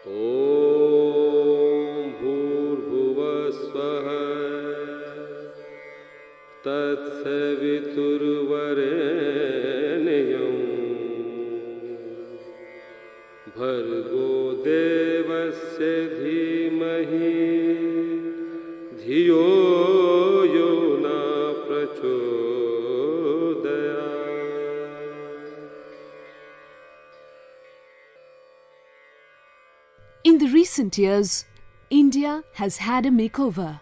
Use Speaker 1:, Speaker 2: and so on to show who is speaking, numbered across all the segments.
Speaker 1: ॐ भूर्भुवः स्वः तत्सवितुर्वरेण्यं भर्गो देवस्य धीमहि धियो यो न प्रचोदयात्।
Speaker 2: In the recent years, India has had a makeover.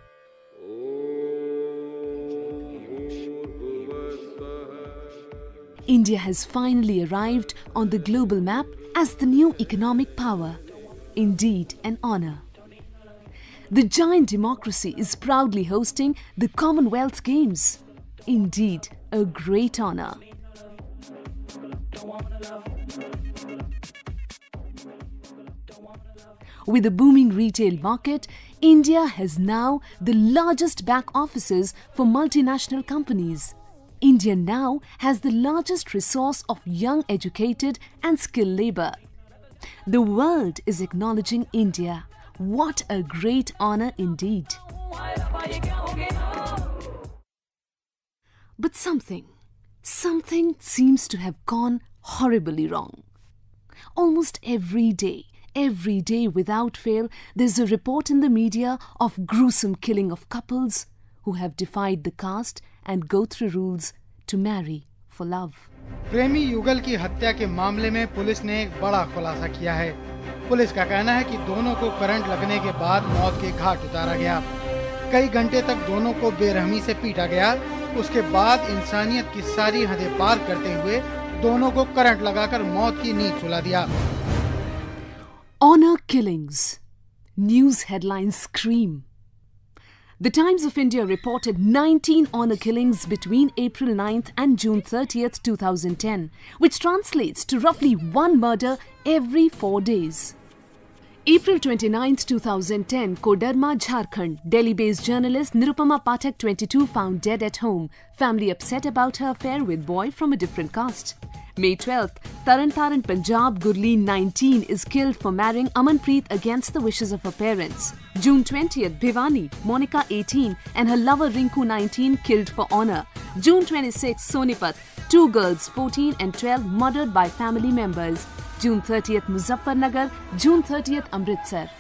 Speaker 2: India has finally arrived on the global map as the new economic power. Indeed, an honor. The giant democracy is proudly hosting the Commonwealth Games. Indeed, a great honor. With a booming retail market, India has now the largest back offices for multinational companies. India now has the largest resource of young, educated and skilled labor. The world is acknowledging India. What a great honor indeed. But something seems to have gone horribly wrong. Almost every day without fail, there's a report in the media of gruesome killing of couples who have defied the caste and go through rules to marry for love.
Speaker 3: प्रेमी युगल की हत्या के मामले में police ने एक बड़ा खुलासा किया है। पुलिस का कहना है कि दोनों को करंट लगने के बाद मौत के घाट उतारा गया। कई घंटे तक दोनों को बेरहमी से पीटा गया। उसके बाद इंसानियत की सारी हदें पार करते हुए दोनों को करंट लगाकर मौत की नींद सुला दिया।
Speaker 2: Honor killings. News headlines scream. The Times of India reported 19 honor killings between April 9th and June 30th, 2010, which translates to roughly one murder every 4 days. April 29th, 2010, Kodarma, Jharkhand. Delhi-based journalist Nirupama Pathak, 22, found dead at home. Family upset about her affair with boy from a different caste. May 12th, Taran, Punjab, Gurleen, 19, is killed for marrying Amanpreet against the wishes of her parents. June 20th, Bhiwani, Monica, 18, and her lover Rinku, 19, killed for honor. June 26th, Sonipat, 2 girls, 14 and 12, murdered by family members. June 30th, Muzaffarnagar. June 30th, Amritsar.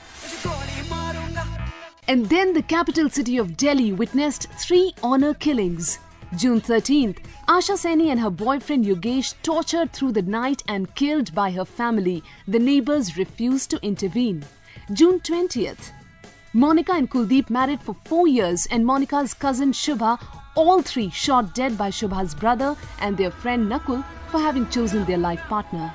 Speaker 2: And then the capital city of Delhi witnessed 3 honor killings. June 13th, Asha Seni and her boyfriend Yogesh tortured through the night and killed by her family. The neighbors refused to intervene. June 20th, Monica and Kuldeep married for 4 years, and Monica's cousin Shubha, all 3 shot dead by Shubha's brother and their friend Nakul for having chosen their life partner.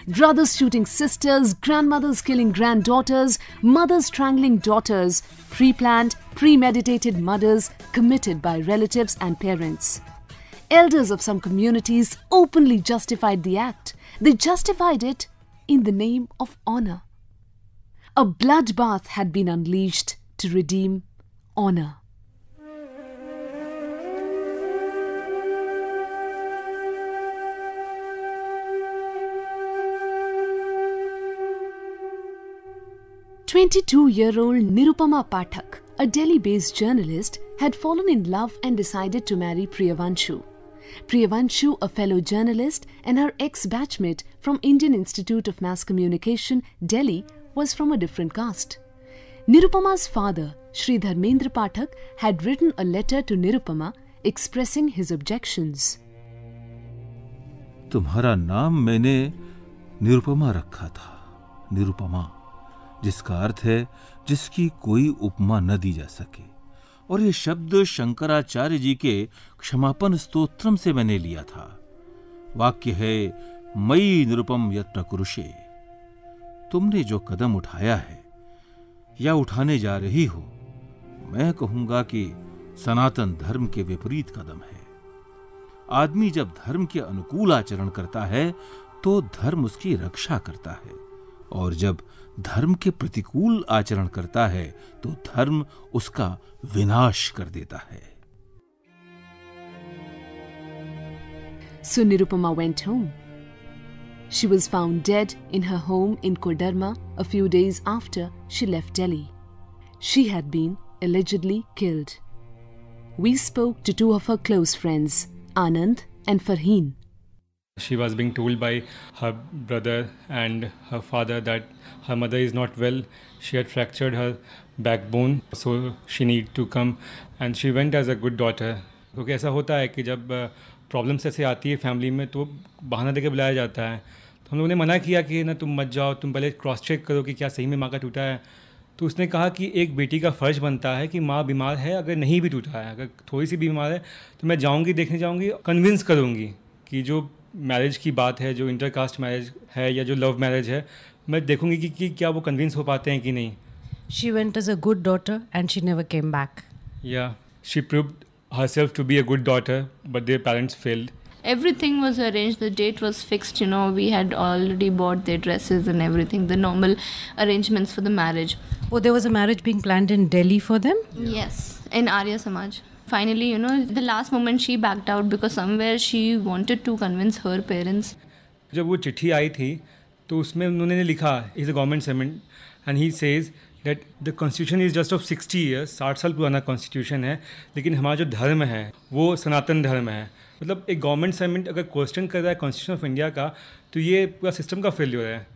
Speaker 2: Brothers shooting sisters, grandmothers killing granddaughters, mothers strangling daughters, pre-planned, premeditated murders committed by relatives and parents. Elders of some communities openly justified the act. They justified it in the name of honor. A bloodbath had been unleashed to redeem honor. "22-year-old Nirupama Pathak, a Delhi-based journalist, had fallen in love and decided to marry Priyavanshu. Priyavanshu, a fellow journalist and her ex-batchmate from Indian Institute of Mass Communication, Delhi, was from a different caste. Nirupama's father, Shri Dharmendra Pathak, had written a letter to Nirupama expressing his objections.
Speaker 4: तुम्हारा नाम मैंने निरुपमा रखा था, निरुपमा, जिसका अर्थ है जिसकी कोई उपमा न दी जा सके, और ये शब्द शंकराचार्य जी के क्षमापन स्तोत्रम से मैंने लिया था। वाक्य है, मयि निरुपम यत्र कुरुषे। तुमने जो कदम उठाया है या उठाने जा रही हो, मैं कहूंगा कि सनातन धर्म के विपरीत कदम है। आदमी जब धर्म के अनुकूल आचरण करता है तो धर्म उसकी रक्षा करता है, और जब धर्म के प्रतिकूल आचरण करता है तो धर्म उसका विनाश कर देता है।
Speaker 2: So Nirupama went home. She was found dead in her home in Koderma a few days after she left Delhi. She had been allegedly killed. We spoke to two of her close friends, Anand and Farheen.
Speaker 5: She was being told by her brother and her father that her mother is not well. She had fractured her backbone, so she need to come. And she went as a good daughter. क्योंकि ऐसा होता है कि जब problems ऐसे आती है family में तो बहाना देके बुलाया जाता है. तो हम लोगों ने मना किया कि ना तुम मत जाओ, तुम पहले क्रॉस चेक करो कि क्या सही में माँ का टूटा है. तो उसने कहा कि एक बेटी का फ़र्ज़ बनता है कि माँ बीमार है, अगर नहीं भी टूटा है, अगर थोड़ी सी बीमार है तो मैं जाऊँगी, देखने जाऊँगी, कन्विंस करूँगी कि जो मैरिज की बात है, जो इंटरकास्ट मैरिज है या जो लव मैरिज है, मैं देखूँगी कि क्या वो कन्विंस हो पाते हैं कि नहीं.
Speaker 6: She went as a good daughter and she never came back.
Speaker 5: Yeah, she proved herself to be a good daughter, but their parents failed.
Speaker 7: Everything was arranged, the date was fixed, we had already bought their dresses and everything, the normal arrangements for the marriage.
Speaker 6: Oh, there was a marriage being planned in Delhi for them?
Speaker 7: Yes, in Arya Samaj. Finally, the last moment she backed out because somewhere she wanted to convince her parents.
Speaker 5: जब वो चिट्ठी आई थी तो उसमें उन्होंने लिखा, is a government servant and he says that the constitution is just of 60 years, 60 साल पुराना कॉन्स्टिट्यूशन है, लेकिन हमारा जो धर्म है वो सनातन धर्म है. मतलब एक गवर्नमेंट सर्वेंट अगर क्वेश्चन कर रहा है कॉन्स्टिट्यूशन ऑफ इंडिया का, तो ये पूरा सिस्टम का फेल्योर है.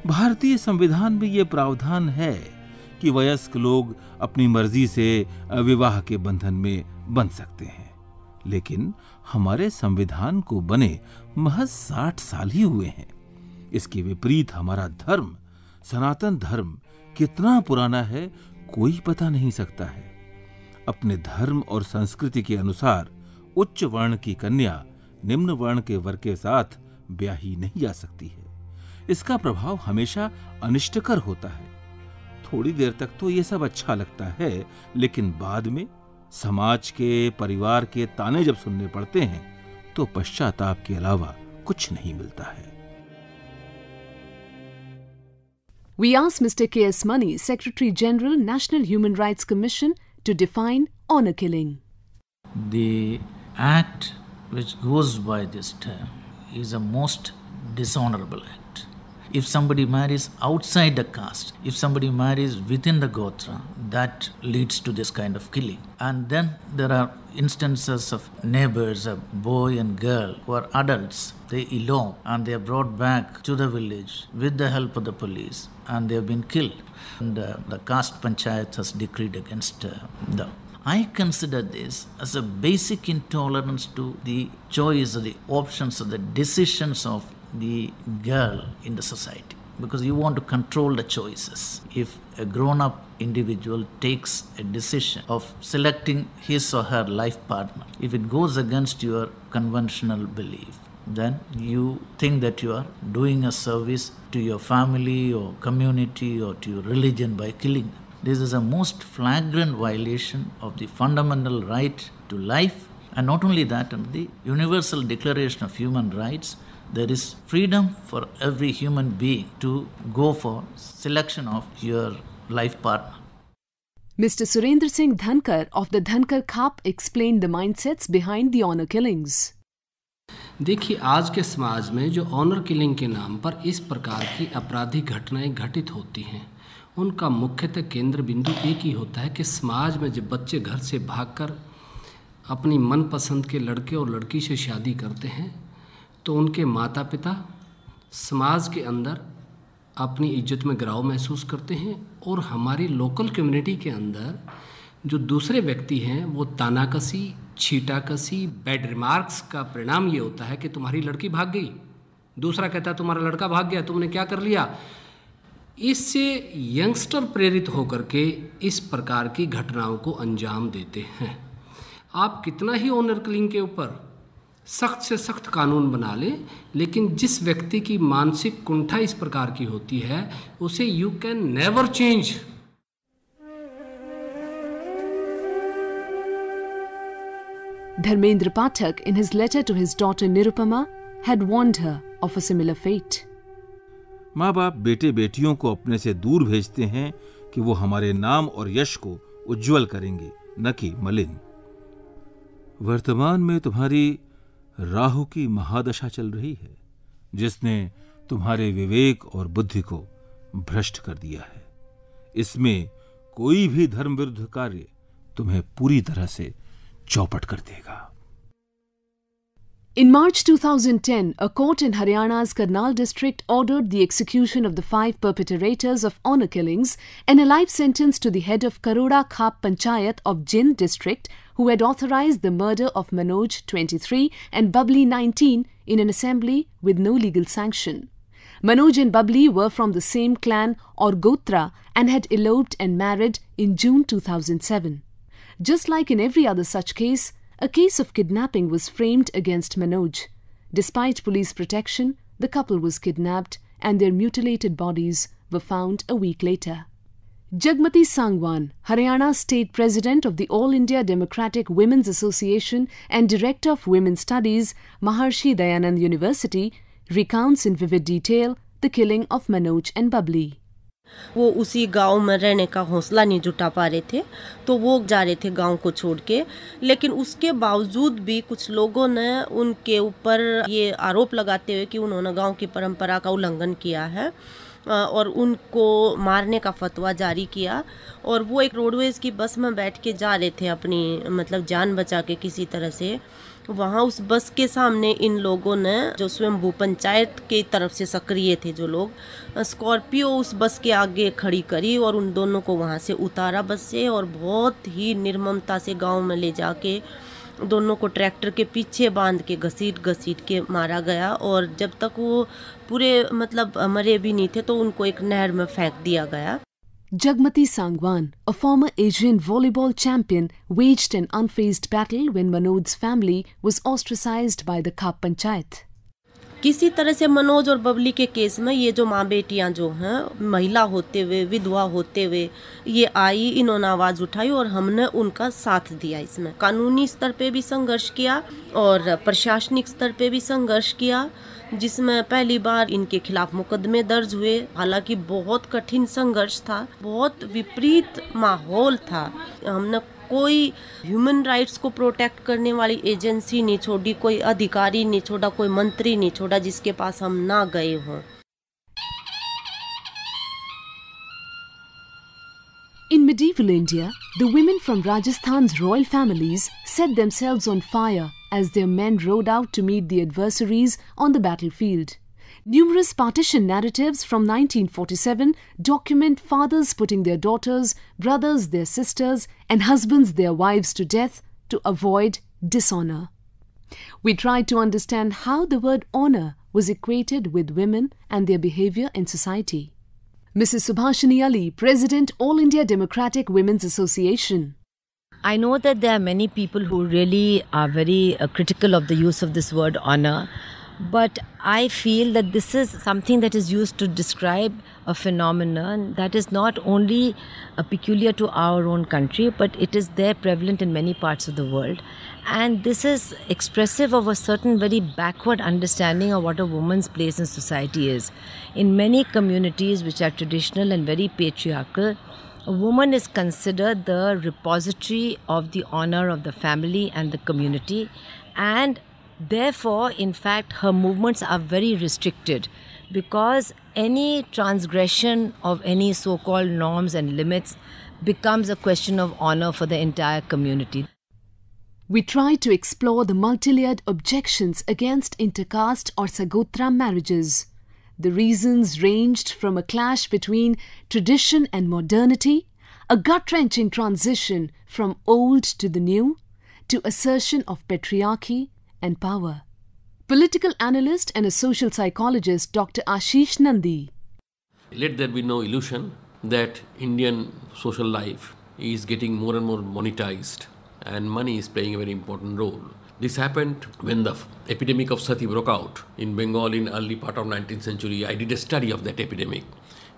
Speaker 4: भारतीय संविधान में ये प्रावधान है कि वयस्क लोग अपनी मर्जी से विवाह के बंधन में बंध सकते हैं, लेकिन हमारे संविधान को बने महज 60 साल ही हुए हैं. इसके विपरीत हमारा धर्म, सनातन धर्म कितना पुराना है कोई पता नहीं सकता है. अपने धर्म और संस्कृति के अनुसार उच्च वर्ण की कन्या निम्न वर्ण के वर के साथ ब्याही नहीं जा सकती है. इसका प्रभाव हमेशा अनिष्टकर होता है. थोड़ी देर तक तो ये सब अच्छा लगता है, लेकिन बाद में समाज के, परिवार के ताने जब सुनने पड़ते हैं तो पश्चाताप के अलावा कुछ नहीं मिलता है.
Speaker 2: We asked Mr. K.S. Mani, Secretary General, National Human Rights Commission, to define honor killing.
Speaker 8: The act which goes by this term is a most dishonorable act. If somebody marries outside the caste, if somebody marries within the Gotra, that leads to this kind of killing. And then there are instances of neighbors, a boy and girl who are adults. They elope and they are brought back to the village with the help of the police and they have been killed. And the caste panchayat has decreed against them. I consider this as a basic intolerance to the choice or the options or the decisions of the girl in the society, because you want to control the choices. If a grown-up individual takes a decision of selecting his or her life partner, if it goes against your conventional belief, then you think that you are doing a service to your family or community or to your religion by killing them. This is a most flagrant violation of the fundamental right to life, and not only that, under the Universal Declaration of Human Rights, there is freedom for every human being to go for selection of your life partner.
Speaker 2: Mr. Surendra Singh Dhankar of the Dhankar Khap explained the mindsets behind the honor killings.
Speaker 9: देखिए, आज के समाज में जो honour killing के नाम पर इस प्रकार की आपराधिक घटनाएं घटित होती हैं, उनका मुख्यतः केंद्र बिंदु एक ही होता है कि समाज में जब बच्चे घर से भागकर अपनी मनपसंद के लड़के और लड़की से शादी करते हैं तो उनके माता पिता समाज के अंदर अपनी इज्जत में गिराव महसूस करते हैं और हमारी लोकल कम्युनिटी के अंदर जो दूसरे व्यक्ति हैं वो तानाकसी, छीटाकसी, बैड रिमार्क्स का परिणाम ये होता है कि तुम्हारी लड़की भाग गई, दूसरा कहता है तुम्हारा लड़का भाग गया, तुमने क्या कर लिया। इससे यंगस्टर प्रेरित होकर के इस प्रकार की घटनाओं को अंजाम देते हैं। आप कितना ही ऑनर किलिंग के ऊपर सख्त से सख्त कानून बना लें, लेकिन जिस व्यक्ति की मानसिक कुंठा इस प्रकार की होती है उसे you can never change.
Speaker 2: Dharmendra Pathak, in his letter to his daughter Nirupama, had warned her of a similar fate.
Speaker 4: माँ बाप बेटे बेटियों को अपने से दूर भेजते हैं कि वो हमारे नाम और यश को उज्जवल करेंगे, न कि मलिन। वर्तमान में तुम्हारी राहु की महादशा चल रही है, जिसने तुम्हारे विवेक और बुद्धि को भ्रष्ट कर दिया है। इसमें कोई भी धर्म विरुद्ध कार्य तुम्हें पूरी तरह से चौपट कर देगा।
Speaker 2: In March 2010, a court in Haryana's Karnal district ordered the execution of the 5 perpetrators of honor killings and a life sentence to the head of Karoda Khap Panchayat of Jind district, who had authorized the murder of Manoj, 23, and Babli, 19, in an assembly with no legal sanction. Manoj and Babli were from the same clan or Gotra and had eloped and married in June 2007. Just like in every other such case, a case of kidnapping was framed against Manoj. Despite police protection, the couple was kidnapped and their mutilated bodies were found a week later. Jagmati Sangwan, Haryana State President of the All India Democratic Women's Association and Director of Women's Studies, Maharshi Dayanand University, recounts in vivid detail the killing of Manoj and Babli.
Speaker 10: वो उसी गांव में रहने का हौसला नहीं जुटा पा रहे थे, तो वो जा रहे थे गांव को छोड़ के। लेकिन उसके बावजूद भी कुछ लोगों ने उनके ऊपर ये आरोप लगाते हुए कि उन्होंने गांव की परंपरा का उल्लंघन किया है और उनको मारने का फतवा जारी किया। और वो एक रोडवेज की बस में बैठ के जा रहे थे अपनी मतलब जान बचा के किसी तरह से। वहाँ उस बस के सामने इन लोगों ने, जो स्वयंभू पंचायत की तरफ से सक्रिय थे जो लोग, स्कॉर्पियो उस बस के आगे खड़ी करी और उन दोनों को वहाँ से उतारा बस से और बहुत ही निर्ममता से गांव में ले जाके दोनों को ट्रैक्टर के पीछे बांध के घसीट के मारा गया। और जब तक वो पूरे मतलब मरे भी नहीं थे तो उनको एक नहर में फेंक दिया गया।
Speaker 2: Jagmati Sangwan, a former Asian volleyball champion, waged an unfazed battle when Manoj's family was ostracized by the Khap Panchayat.
Speaker 10: किसी तरह से मनोज और बबली के केस में ये जो माँ बेटियाँ जो हैं, महिला होते हुए, विधवा होते हुए ये आई, इन्होंने आवाज़ उठाई और हमने उनका साथ दिया। इसमें कानूनी स्तर पे भी संघर्ष किया और प्रशासनिक स्तर पे भी संघर्ष किया, जिसमें पहली बार इनके खिलाफ मुकदमे दर्ज हुए। हालांकि बहुत कठिन संघर्ष था, बहुत विपरीत माहौल था। हमने कोई ह्यूमन राइट्स को प्रोटेक्ट करने वाली एजेंसी नहीं छोड़ी, कोई अधिकारी नहीं छोड़ा, कोई मंत्री नहीं छोड़ा जिसके पास हम ना गए हों।
Speaker 2: In medieval India, the women from Rajasthan's royal families set themselves on fire as their men rode out to meet the adversaries on the battlefield. Numerous partition narratives from 1947 document fathers putting their daughters, brothers their sisters, and husbands their wives to death to avoid dishonor. We tried to understand how the word honor was equated with women and their behavior in society. Mrs. Subhashini Ali, President, All India Democratic Women's Association.
Speaker 6: I know that there are many people who really are very critical of the use of this word honor, but I feel that this is something that is used to describe a phenomenon that is not only peculiar to our own country, but it is there prevalent in many parts of the world. And this is expressive of a certain very backward understanding of what a woman's place in society is. In many communities which are traditional and very patriarchal, a woman is considered the repository of the honor of the family and the community, and therefore, in fact, her movements are very restricted, because any transgression of any so-called norms and limits becomes a question of honor for the entire community.
Speaker 2: We tried to explore the multi-layered objections against intercaste or Sagotra marriages. The reasons ranged from a clash between tradition and modernity, a gut-wrenching transition from old to the new, to assertion of patriarchy and power. Political analyst and a social psychologist Dr. Ashish Nandi.
Speaker 11: Let there be no illusion that Indian social life is getting more and more monetized, and money is playing a very important role. This happened when the epidemic of sati broke out in Bengal in early part of 19th century. I did a study of that epidemic,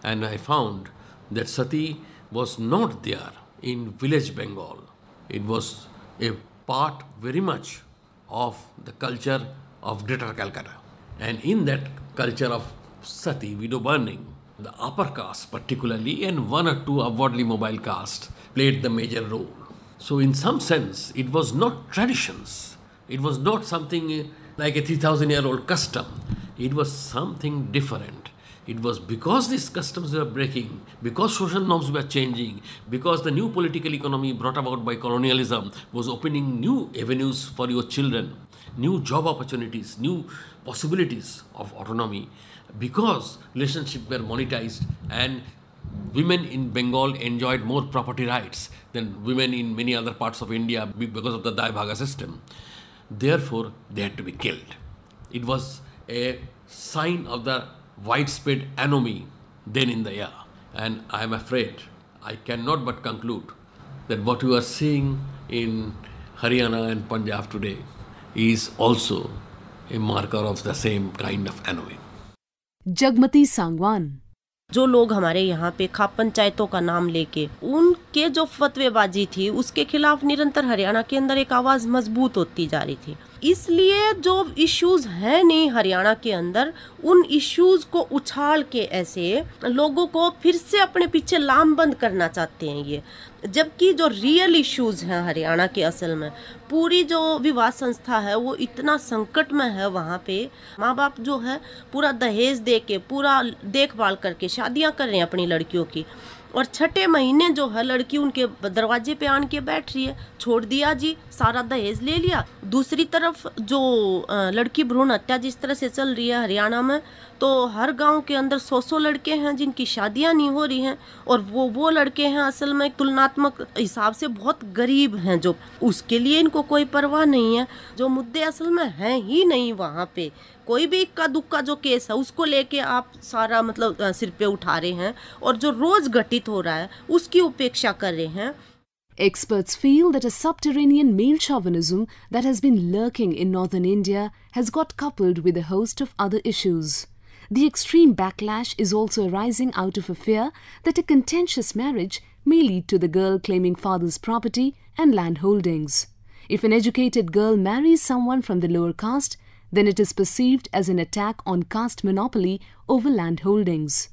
Speaker 11: and I found that sati was not there in village Bengal. It was a part very much of the culture of Greater Calcutta. And in that culture of sati, widow burning, the upper caste particularly and one or two upwardly mobile castes played the major role. So in some sense, it was not traditions. It was not something like a 3,000-year-old custom. It was something different. It was because these customs were breaking, because social norms were changing, because the new political economy brought about by colonialism was opening new avenues for your children, new job opportunities, new possibilities of autonomy, because relationships were monetized and women in Bengal enjoyed more property rights than women in many other parts of India because of the Dai Bhaga system. Therefore, they had to be killed. It was a sign of the widespread anomie then in the year. And I am afraid, I cannot but conclude that what you are seeing in Haryana and Punjab today is also a marker of the same kind of anomie.
Speaker 2: Jagmati Sangwan.
Speaker 10: जो लोग हमारे यहाँ पे खाप पंचायतों का नाम लेके उनके जो फतवेबाजी थी उसके खिलाफ निरंतर हरियाणा के अंदर एक आवाज मजबूत होती जा रही थी। इसलिए जो इश्यूज हैं नहीं हरियाणा के अंदर, उन इश्यूज को उछाल के ऐसे लोगों को फिर से अपने पीछे लामबंद करना चाहते हैं ये, जबकि जो रियल इश्यूज हैं हरियाणा के असल में, पूरी जो विवाह संस्था है वो इतना संकट में है। वहाँ पे माँ बाप जो है पूरा दहेज दे के पूरा देखभाल करके शादियाँ कर रहे हैं अपनी लड़कियों की, और छठे महीने जो है लड़की उनके दरवाजे पे आन के बैठ रही है, छोड़ दिया जी, सारा दहेज ले लिया। दूसरी तरफ जो लड़की भ्रूण हत्या जिस तरह से चल रही है हरियाणा में, तो हर गांव के अंदर 100 लड़के हैं जिनकी शादियां नहीं हो रही हैं, और वो लड़के हैं असल में तुलनात्मक हिसाब से बहुत गरीब हैं, जो उसके लिए इनको कोई परवाह नहीं है। जो मुद्दे असल में हैं ही नहीं वहाँ पे, कोई भी इक्का दुक्का जो केस है उसको लेके आप सारा मतलब सिर पे उठा रहे हैं, और जो रोज घटित हो रहा है उसकी उपेक्षा कर रहे हैं।
Speaker 2: Experts feel that a subterranean male chauvinism that has been lurking in northern India has got coupled with a host of other issues. The extreme backlash is also arising out of a fear that a contentious marriage may lead to the girl claiming father's property and land holdings. If an educated girl marries someone from the lower caste, then it is perceived as an attack on caste monopoly over land holdings.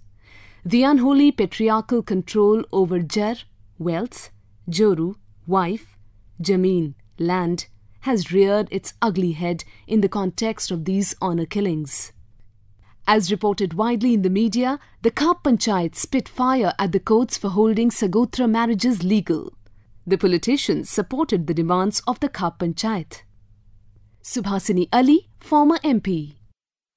Speaker 2: The unholy patriarchal control over jar, wealth, joru, wife, jameen, land has reared its ugly head in the context of these honour killings. As reported widely in the media, the Khap Panchayat spit fire at the courts for holding Sagotra marriages legal. The politicians supported the demands of the Khap Panchayat. Subhasini Ali, former MP.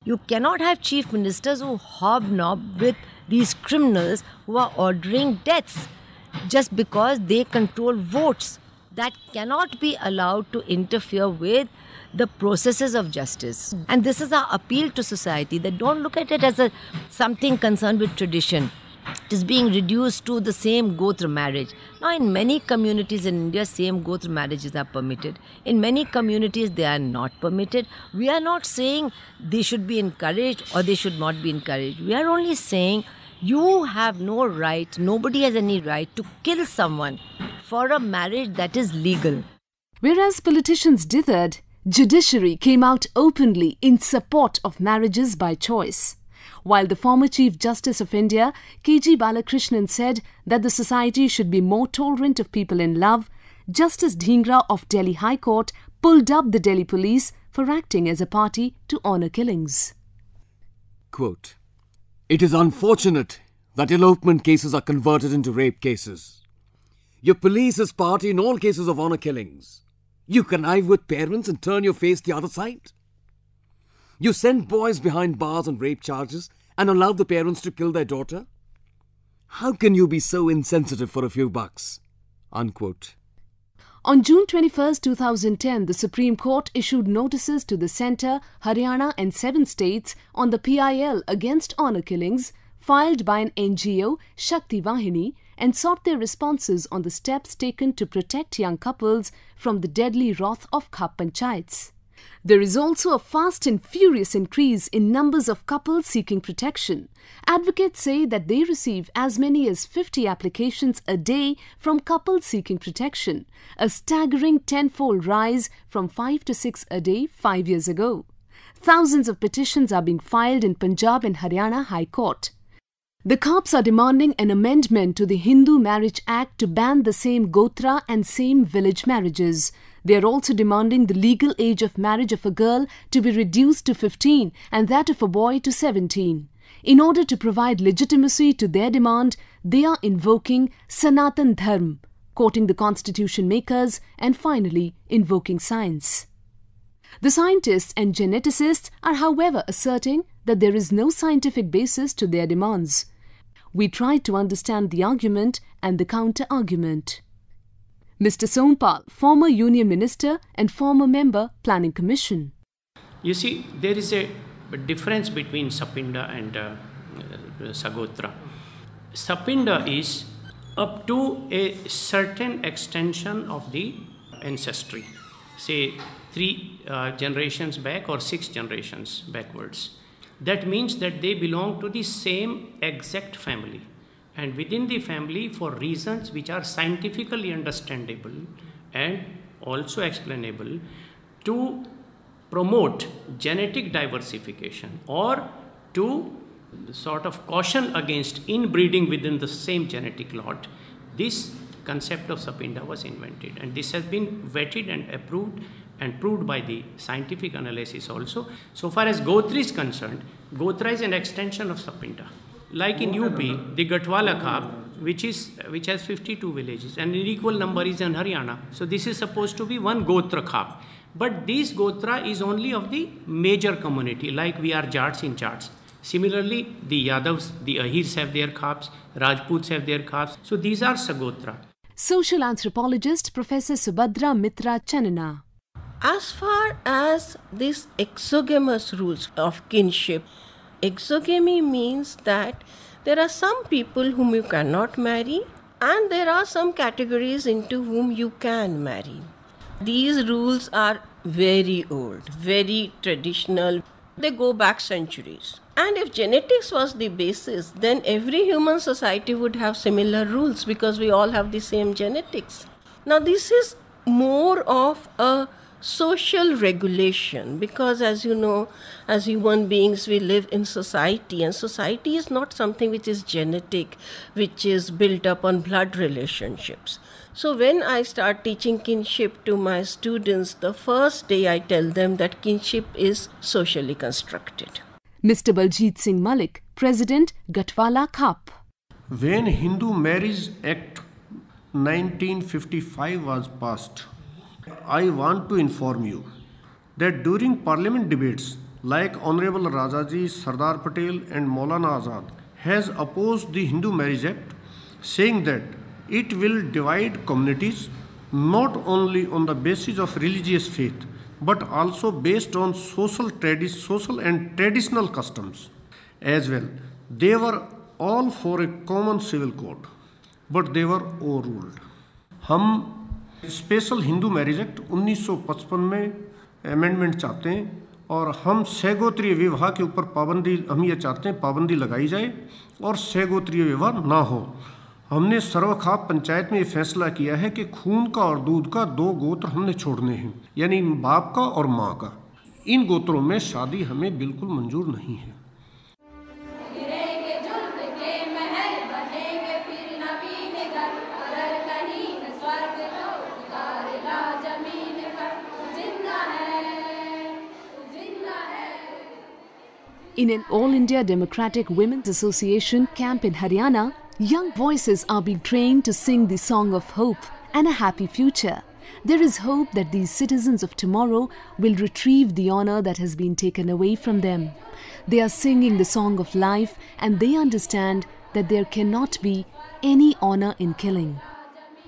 Speaker 6: You cannot have chief ministers who hobnob with these criminals who are ordering deaths just because they control votes. That cannot be allowed to interfere with the processes of justice. And this is our appeal to society, that don't look at it as something concerned with tradition. It is being reduced to the same Gotra marriage. Now, in many communities in India, same Gotra marriages are permitted. In many communities, they are not permitted. We are not saying they should be encouraged or they should not be encouraged. We are only saying you have no right, nobody has any right to kill someone for a marriage that is legal.
Speaker 2: Whereas politicians dithered, judiciary came out openly in support of marriages by choice. While the former Chief Justice of India, K.G. Balakrishnan, said that the society should be more tolerant of people in love, Justice Dhingra of Delhi High Court pulled up the Delhi police for acting as a party to honour killings.
Speaker 12: Quote, "It is unfortunate that elopement cases are converted into rape cases. Your police is party in all cases of honour killings. You connive with parents and turn your face the other side. You send boys behind bars on rape charges and allow the parents to kill their daughter. How can you be so insensitive for a few bucks?" Unquote.
Speaker 2: On June 21, 2010, the Supreme Court issued notices to the Centre, Haryana and 7 states on the PIL against honour killings filed by an NGO, Shakti Vahini, and sought their responses on the steps taken to protect young couples from the deadly wrath of Khap Panchayats. There is also a fast and furious increase in numbers of couples seeking protection. Advocates say that they receive as many as 50 applications a day from couples seeking protection, a staggering 10-fold rise from 5 to 6 a day 5 years ago. Thousands of petitions are being filed in Punjab and Haryana High Court. The Khaps are demanding an amendment to the Hindu Marriage Act to ban the same Gotra and same village marriages. They are also demanding the legal age of marriage of a girl to be reduced to 15 and that of a boy to 17. In order to provide legitimacy to their demand, they are invoking Sanatan Dharma, quoting the constitution makers, and finally invoking science. The scientists and geneticists are, however, asserting that there is no scientific basis to their demands. We tried to understand the argument and the counter-argument. Mr. Sompal, former Union Minister and former member, Planning Commission.
Speaker 13: You see, there is a difference between Sapinda and Sagotra. Sapinda is up to a certain extension of the ancestry, say 3 generations back or 6 generations backwards. That means that they belong to the same exact family, and within the family, for reasons which are scientifically understandable and also explainable, to promote genetic diversification or to sort of caution against inbreeding within the same genetic lot, this concept of Sapinda was invented, and this has been vetted and approved and proved by the scientific analysis also. So far as Gotra is concerned, Gotra is an extension of Sapinda. Like in UP, the Gatwala Khap, which has 52 villages, and an equal number is in Haryana. So this is supposed to be one Gotra Khap. But this Gotra is only of the major community, like we are Jats in Jats. Similarly, the Yadavs, the Ahirs have their Khaps, Rajputs have their Khaps. So these are Sagotra.
Speaker 2: Social anthropologist Professor Subhadra Mitra Chanana.
Speaker 10: As far as these exogamous rules of kinship, exogamy means that there are some people whom you cannot marry and there are some categories into whom you can marry. These rules are very old, very traditional. They go back centuries. And if genetics was the basis, then every human society would have similar rules because we all have the same genetics. Now this is more of a social regulation because, as you know, as human beings we live in society, and society is not something which is genetic, which is built up on blood relationships. So when I start teaching kinship to my students, the first day I tell them that kinship is socially constructed.
Speaker 2: Mr. Baljit Singh Malik, President, Gatwala Khap.
Speaker 14: When Hindu Marriage Act 1955 was passed, I want to inform you that during parliament debates, like Honorable Rajaji, Sardar Patel and Maulana Azad has opposed the Hindu Marriage Act, saying that it will divide communities not only on the basis of religious faith, but also based on social and traditional customs as well. They were all for a common civil code, but they were overruled. हम special Hindu marriage act 1955 में amendment चाहते हैं और हम सहगोत्रीय विवाह के ऊपर पाबंदी, हम ये चाहते हैं पाबंदी लगाई जाए और सहगोत्रीय विवाह ना हो। हमने सर्वखाप पंचायत में ये फैसला किया है कि खून का और दूध का 2 गोत्र हमने छोड़ने हैं, यानी बाप का और माँ का। इन गोत्रों में शादी हमें बिल्कुल मंजूर नहीं है।
Speaker 2: In an All India Democratic Women's Association camp in Haryana, young voices are being trained to sing the song of hope and a happy future. There is hope that these citizens of tomorrow will retrieve the honor that has been taken away from them. They are singing the song of life and they understand that there cannot be any honor in killing.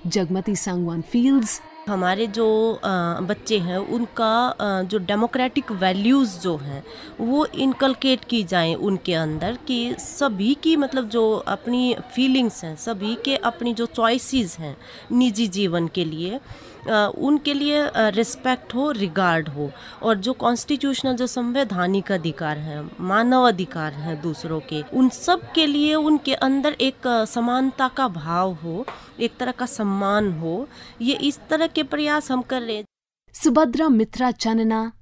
Speaker 2: Jagmati Sangwan feels
Speaker 10: हमारे जो बच्चे हैं उनका जो democratic values जो हैं वो inculcate की जाएं उनके अंदर कि सभी की मतलब जो अपनी फीलिंग्स हैं, सभी के अपनी जो चॉइसेस हैं निजी जीवन के लिए उनके लिए रिस्पेक्ट हो, रिगार्ड हो, और जो कॉन्स्टिट्यूशनल जो संवैधानिक अधिकार हैं, मानव अधिकार हैं दूसरों के, उन सब के लिए उनके अंदर एक समानता का भाव हो, एक तरह का सम्मान हो। ये इस तरह के प्रयास हम कर रहे हैं।
Speaker 2: Subhadra Mitra Chanana.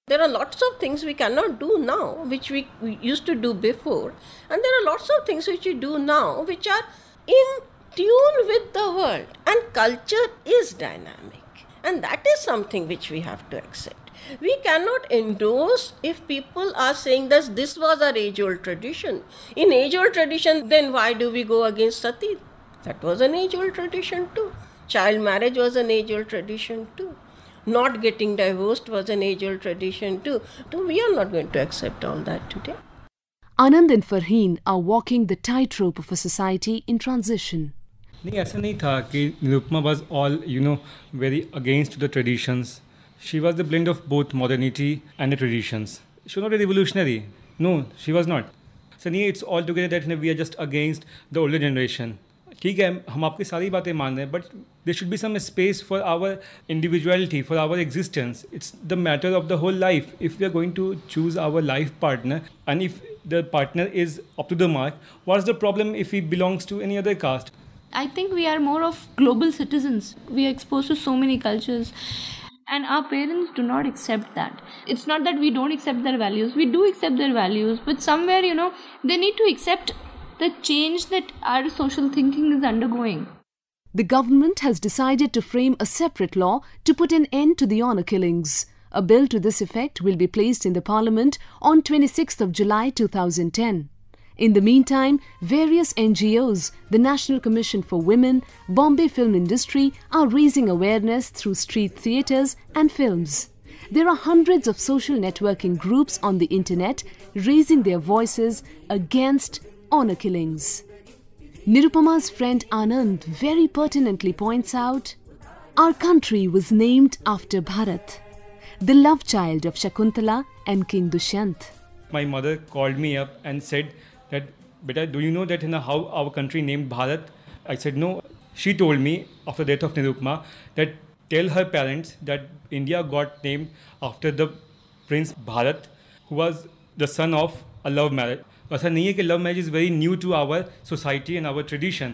Speaker 10: There are lots of things we cannot do now which we used to do before, and there are lots of things which we do now which are in tune with the world, and culture is dynamic.
Speaker 15: And that is something which we have to accept. We cannot endorse if people are saying that this was our age-old tradition. In age-old tradition, then why do we go against sati? That was an age-old tradition too. Child marriage was an age-old tradition too. Not getting divorced was an age-old tradition too. So we are not going to accept all that today.
Speaker 2: Anand and Farheen are walking the tightrope of a society in transition.
Speaker 5: नहीं, ऐसा नहीं था कि Nirupama was all, very against the traditions. She was the blend of both modernity and the traditions. She was not a revolutionary. No, she was not. So नहीं, it's all together that we are just against the older generation. ठीक है, हम आपकी सारी बातें मान रहे हैं, but there should be some space for our individuality, for our existence. It's the matter of the whole life. If we are going to choose our life partner, and if the partner is up to the mark, what's the problem if he belongs to any other caste?
Speaker 7: I think we are more of global citizens. We are exposed to so many cultures. And our parents do not accept that. It's not that we don't accept their values. We do accept their values. But somewhere, they need to accept the change that our social thinking is undergoing.
Speaker 2: The government has decided to frame a separate law to put an end to the honour killings. A bill to this effect will be placed in the Parliament on 26th of July 2010. In the meantime, various NGOs, the National Commission for Women, Bombay Film Industry are raising awareness through street theatres and films. There are hundreds of social networking groups on the internet raising their voices against honour killings. Nirupama's friend Anand very pertinently points out, our country was named after Bharat, the love child of Shakuntala and King Dushyant.
Speaker 5: My mother called me up and said that, beta, do you know that how our country named Bharat? I said no. She told me after the death of Nirupama that tell her parents that India got named after the Prince Bharat, who was the son of a love marriage. ऐसा नहीं है कि love marriage is very new to our society and our tradition.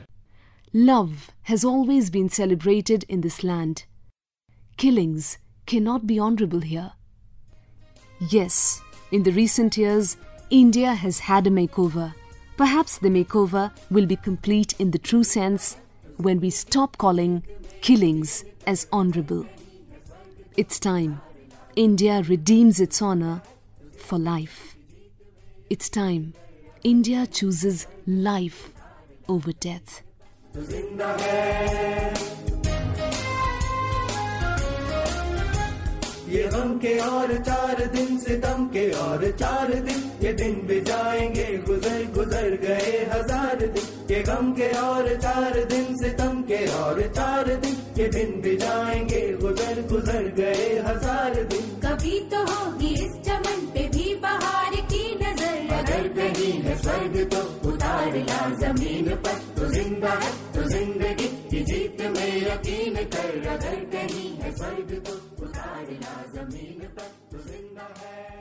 Speaker 2: Love has always been celebrated in this land. Killings cannot be honourable here. Yes, in the recent years, India has had a makeover. Perhaps the makeover will be complete in the true sense when we stop calling killings as honourable. It's time India redeems its honour for life. It's time India chooses life over death.
Speaker 16: ये गम के और 4 दिन सितम के और 4 दिन ये दिन भी जाएंगे गुजर गुजर गए 1000 दिन ये गम के और 4 दिन सितम के और 4 दिन ये दिन भी जाएंगे गुजर गुजर गए 1000 दिन
Speaker 17: कभी तो होगी इस चमन पे भी बहार की नजर
Speaker 16: अगर कहीं है स्वर्ग तो उतार ला जमीन पर तो जिंदा है तो जिंदगी की जीत में यकीन कर अगर कहीं है स्वर्ग तो उतार ला जमीन पर तो जिंदा है